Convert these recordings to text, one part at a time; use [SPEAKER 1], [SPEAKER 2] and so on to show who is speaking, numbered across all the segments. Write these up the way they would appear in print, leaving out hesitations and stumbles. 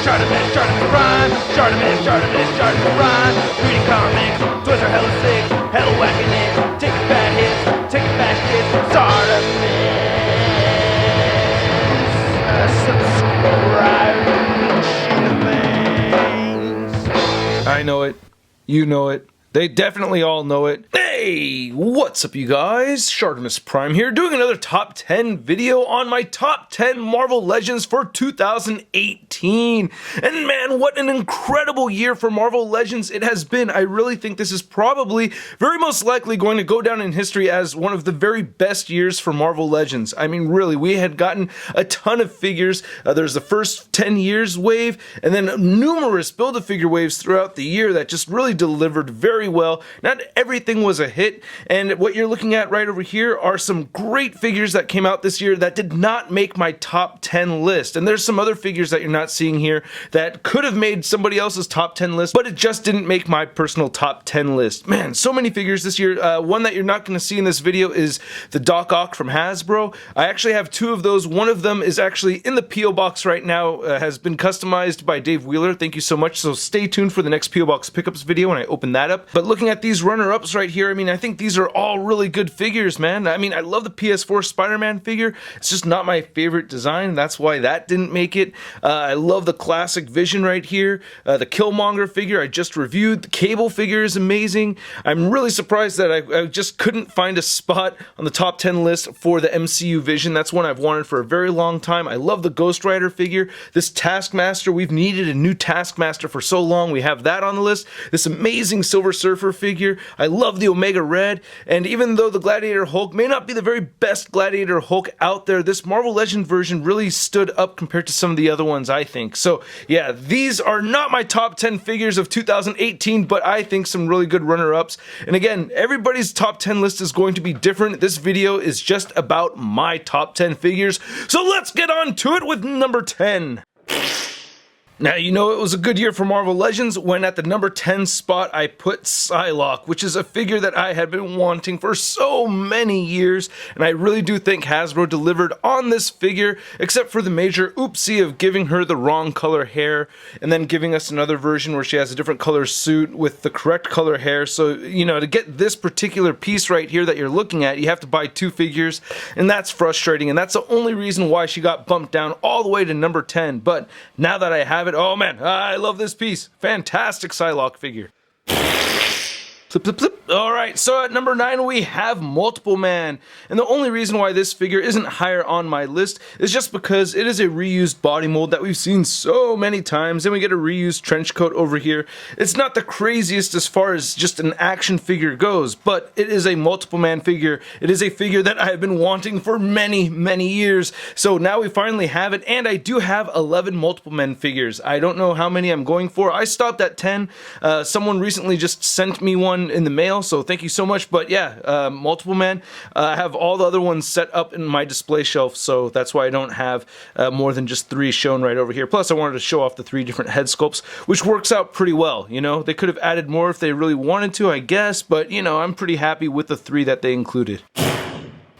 [SPEAKER 1] ShartimusPrime, ShartimusPrime. Reading comics, toys are hella sick, hella whacking it. Taking bad hits, taking back hits. Subscribe.
[SPEAKER 2] I know it. You know it. They definitely all know it. Hey, what's up you guys? ShartimusPrime here, doing another top 10 video on my top 10 Marvel Legends for 2018. And man, what an incredible year for Marvel Legends it has been. I really think this is probably, very most likely, going to go down in history as one of the very best years for Marvel Legends. I mean, really, we had gotten a ton of figures. There's the first 10 years wave, and then numerous Build-A-Figure waves throughout the year that just really delivered very well. Not everything was a hit, and what you're looking at right over here are some great figures that came out this year that did not make my top 10 list. And there's some other figures that you're not seeing here that could have made somebody else's top 10 list, but it just didn't make my personal top 10 list. Man, so many figures this year. One that you're not going to see in this video is the Doc Ock from Hasbro. I actually have two of those. One of them is actually in the P.O. Box right now, has been customized by Dave Wheeler. Thank you so much. So stay tuned for the next P.O. Box pickups video when I open that up. But looking at these runner-ups right here, I mean, I think these are all really good figures, man. I mean, I love the PS4 Spider-Man figure. It's just not my favorite design. That's why that didn't make it. I love the classic Vision right here. The Killmonger figure I just reviewed. The Cable figure is amazing. I'm really surprised that I just couldn't find a spot on the top 10 list for the MCU Vision. That's one I've wanted for a very long time. I love the Ghost Rider figure. This Taskmaster, we've needed a new Taskmaster for so long. We have that on the list. This amazing Silver Surfer figure. I love the Omega Red, and even though the Gladiator Hulk may not be the very best Gladiator Hulk out there, this Marvel Legend version really stood up compared to some of the other ones, I think. So yeah, these are not my top 10 figures of 2018, but I think some really good runner-ups. And again, everybody's top 10 list is going to be different. This video is just about my top 10 figures, so let's get on to it with number 10. Now, you know it was a good year for Marvel Legends when at the number 10 spot I put Psylocke, which is a figure that I had been wanting for so many years, and I really do think Hasbro delivered on this figure, except for the major oopsie of giving her the wrong color hair, and then giving us another version where she has a different color suit with the correct color hair. So, you know, to get this particular piece right here that you're looking at, you have to buy two figures, and that's frustrating, and that's the only reason why she got bumped down all the way to number 10. But now that I have it, oh man, I love this piece. Fantastic Psylocke figure. Flip, flip, flip. Alright, so at number 9 we have Multiple Man, and the only reason why this figure isn't higher on my list is just because it is a reused body mold that we've seen so many times, and we get a reused trench coat over here. It's not the craziest as far as just an action figure goes, but it is a Multiple Man figure. It is a figure that I have been wanting for many, many years, so now we finally have it, and I do have 11 Multiple Man figures. I don't know how many I'm going for. I stopped at 10. Someone recently just sent me one in the mail, so thank you so much. But yeah, Multiple Man. I have all the other ones set up in my display shelf, so that's why I don't have more than just 3 shown right over here. Plus I wanted to show off the 3 different head sculpts, which works out pretty well. You know, they could have added more if they really wanted to, I guess, but you know, I'm pretty happy with the 3 that they included.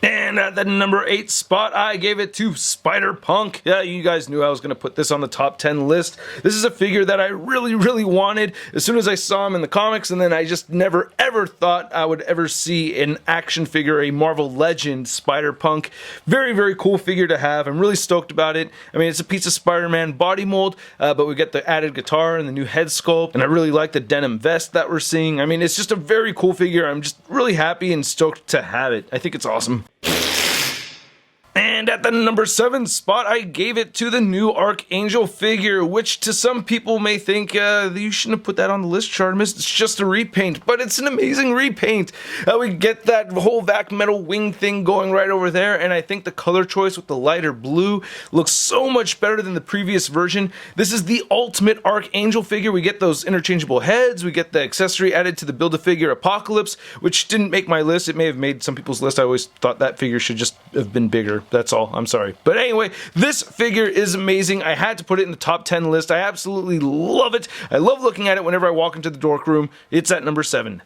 [SPEAKER 2] And at the number 8 spot, I gave it to SpiderPunk. Yeah, you guys knew I was going to put this on the top 10 list. This is a figure that I really, really wanted as soon as I saw him in the comics, and then I just never, ever thought I would ever see an action figure, a Marvel Legend SpiderPunk. Very, very cool figure to have. I'm really stoked about it. I mean, it's a piece of Spider-Man body mold, but we get the added guitar and the new head sculpt, and I really like the denim vest that we're seeing. I mean, it's just a very cool figure. I'm just really happy and stoked to have it. I think it's awesome. And at the number 7 spot, I gave it to the new Archangel figure, which to some people may think, you shouldn't have put that on the list, Shartimus. It's just a repaint, but it's an amazing repaint. We get that whole vac metal wing thing going right over there, and I think the color choice with the lighter blue looks so much better than the previous version. This is the ultimate Archangel figure. We get those interchangeable heads, we get the accessory added to the Build-A-Figure Apocalypse, which didn't make my list. It may have made some people's list. I always thought that figure should just have been bigger. That's all. I'm sorry. But anyway, this figure is amazing. I had to put it in the top 10 list. I absolutely love it. I love looking at it whenever I walk into the dork room. It's at number 7.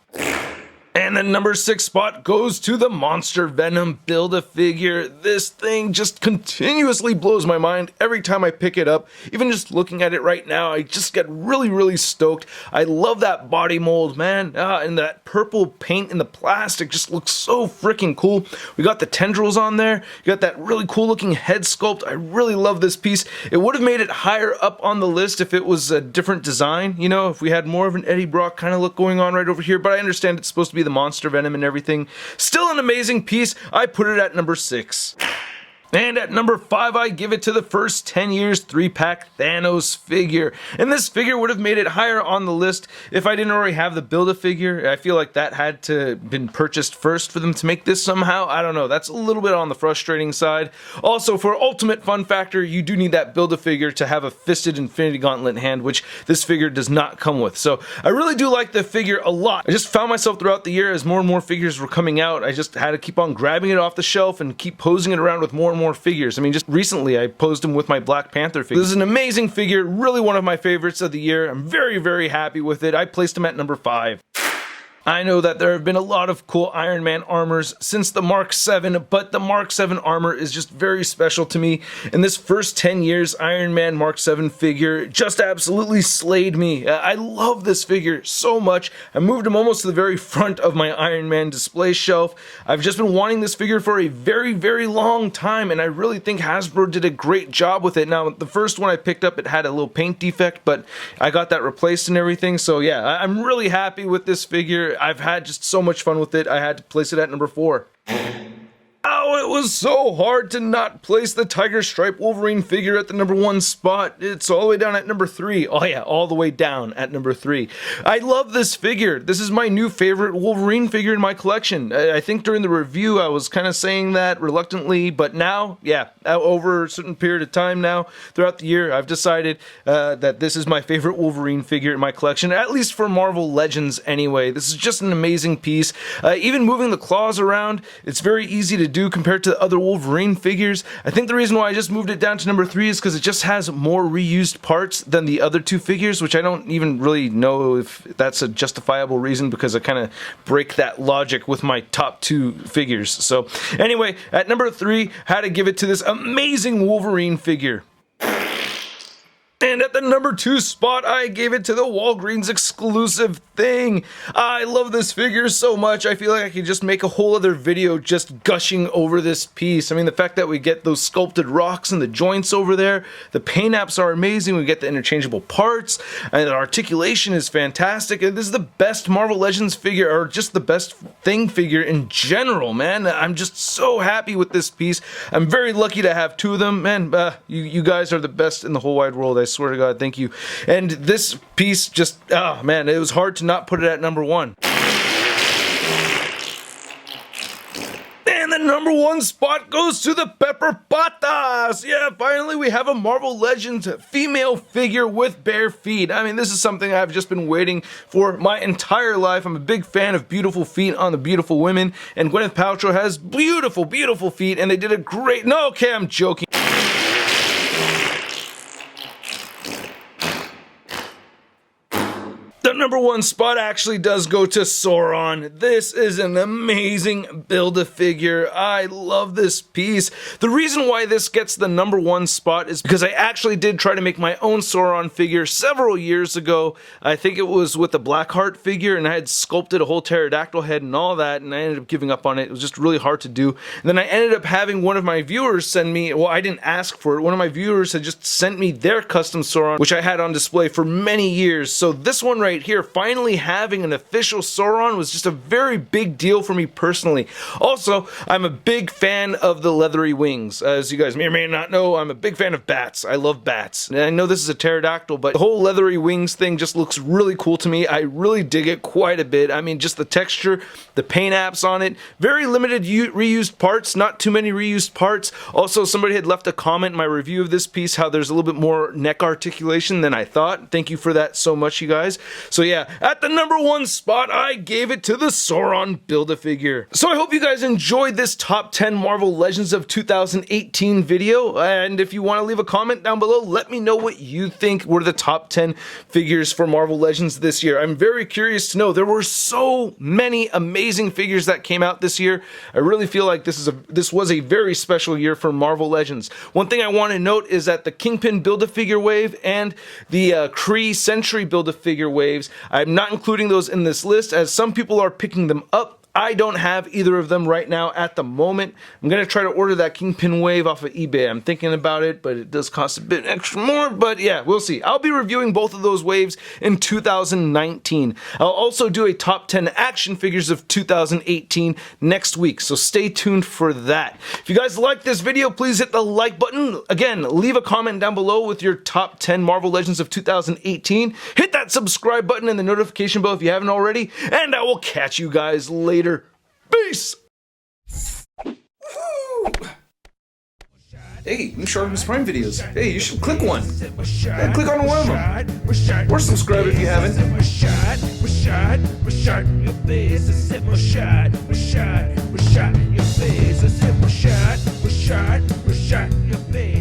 [SPEAKER 2] And the number 6 spot goes to the Monster Venom Build-A-Figure. This thing just continuously blows my mind every time I pick it up. Even just looking at it right now, I just get really stoked. I love that body mold, man. And that purple paint in the plastic just looks so freaking cool. We got the tendrils on there. You got that really cool looking head sculpt. I really love this piece. It would have made it higher up on the list if it was a different design. You know, if we had more of an Eddie Brock kind of look going on right over here. But I understand it's supposed to be the Monster Venom and everything. Still an amazing piece. I put it at number 6. And at number 5, I give it to the first 10 years 3-pack Thanos figure. And this figure would have made it higher on the list if I didn't already have the Build-A-Figure. I feel like that had to been purchased first for them to make this somehow. I don't know. That's a little bit on the frustrating side. Also, for ultimate fun factor, you do need that Build-A-Figure to have a fisted Infinity Gauntlet hand, which this figure does not come with. So I really do like the figure a lot. I just found myself throughout the year as more and more figures were coming out, I just had to keep on grabbing it off the shelf and keep posing it around with more and more figures. I mean, just recently I posed him with my Black Panther figure. This is an amazing figure, really one of my favorites of the year. I'm very happy with it. I placed him at number 5. I know that there have been a lot of cool Iron Man armors since the Mark 7, but the Mark 7 armor is just very special to me. In this first 10 years, Iron Man Mark 7 figure just absolutely slayed me. I love this figure so much. I moved him almost to the very front of my Iron Man display shelf. I've just been wanting this figure for a very long time, and I really think Hasbro did a great job with it. Now, the first one I picked up, it had a little paint defect, but I got that replaced and everything, so yeah, I'm really happy with this figure. I've had just so much fun with it. I had to place it at number 4. Oh, it was so hard to not place the Tiger Stripe Wolverine figure at the number 1 spot. It's all the way down at number 3. Oh yeah, all the way down at number 3. I love this figure. This is my new favorite Wolverine figure in my collection. I think during the review I was kind of saying that reluctantly, but now, yeah, over a certain period of time now, throughout the year, I've decided that this is my favorite Wolverine figure in my collection, at least for Marvel Legends anyway. This is just an amazing piece. Even moving the claws around, it's very easy to do compared to other Wolverine figures. I think the reason why I just moved it down to number 3 is because it just has more reused parts than the other 2 figures, which I don't even really know if that's a justifiable reason because I kind of break that logic with my top 2 figures. So anyway, at number 3, had to give it to this amazing Wolverine figure. And at the number 2 spot, I gave it to the Walgreens Exclusive Thing. I love this figure so much, I feel like I could just make a whole other video just gushing over this piece. I mean, the fact that we get those sculpted rocks and the joints over there, the paint apps are amazing, we get the interchangeable parts, and the articulation is fantastic, and this is the best Marvel Legends figure, or just the best Thing figure in general, man. I'm just so happy with this piece. I'm very lucky to have 2 of them, man. You guys are the best in the whole wide world, I swear to God, thank you. And this piece just, oh man, it was hard to not put it at number 1. And the number 1 spot goes to the Pepper Patas! Yeah, finally we have a Marvel Legends female figure with bare feet. I mean, this is something I've just been waiting for my entire life. I'm a big fan of beautiful feet on the beautiful women, and Gwyneth Paltrow has beautiful feet, and they did a great... No, okay, I'm joking. The number 1 spot actually does go to Sauron. This is an amazing Build-A-Figure. I love this piece. The reason why this gets the number 1 spot is because I actually did try to make my own Sauron figure several years ago. I think it was with the Blackheart figure, and I had sculpted a whole pterodactyl head and all that, and I ended up giving up on it. It was just really hard to do. And then I ended up having one of my viewers send me, well, I didn't ask for it, one of my viewers had just sent me their custom Sauron, which I had on display for many years. So this one right here, finally having an official Sauron, was just a very big deal for me personally. Also, I'm a big fan of the leathery wings. As you guys may or may not know, I'm a big fan of bats. I love bats. And I know this is a pterodactyl, but the whole leathery wings thing just looks really cool to me. I really dig it quite a bit. I mean, just the texture, the paint apps on it, very limited reused parts, not too many reused parts. Also, somebody had left a comment in my review of this piece how there's a little bit more neck articulation than I thought. Thank you for that so much, you guys. So So yeah, at the number 1 spot, I gave it to the Sauron Build-A-Figure. So I hope you guys enjoyed this top 10 Marvel Legends of 2018 video, and if you want to leave a comment down below, let me know what you think were the top 10 figures for Marvel Legends this year. I'm very curious to know. There were so many amazing figures that came out this year. I really feel like this was a very special year for Marvel Legends. One thing I want to note is that the Kingpin Build-A-Figure wave and the Kree Sentry Build-A-Figure waves, I'm not including those in this list as some people are picking them up. I don't have either of them right now at the moment. I'm going to try to order that Kingpin wave off of eBay. I'm thinking about it, but it does cost a bit extra more, but yeah, we'll see. I'll be reviewing both of those waves in 2019. I'll also do a top 10 action figures of 2018 next week, so stay tuned for that. If you guys like this video, please hit the like button. Again, leave a comment down below with your top 10 Marvel Legends of 2018. Hit that subscribe button and the notification bell if you haven't already, and I will catch you guys later. Peace! Woo. Hey, new ShartimusPrime videos. Hey, you should click one. Yeah, click on one of them. Or subscribe if you haven't.
[SPEAKER 1] Your face.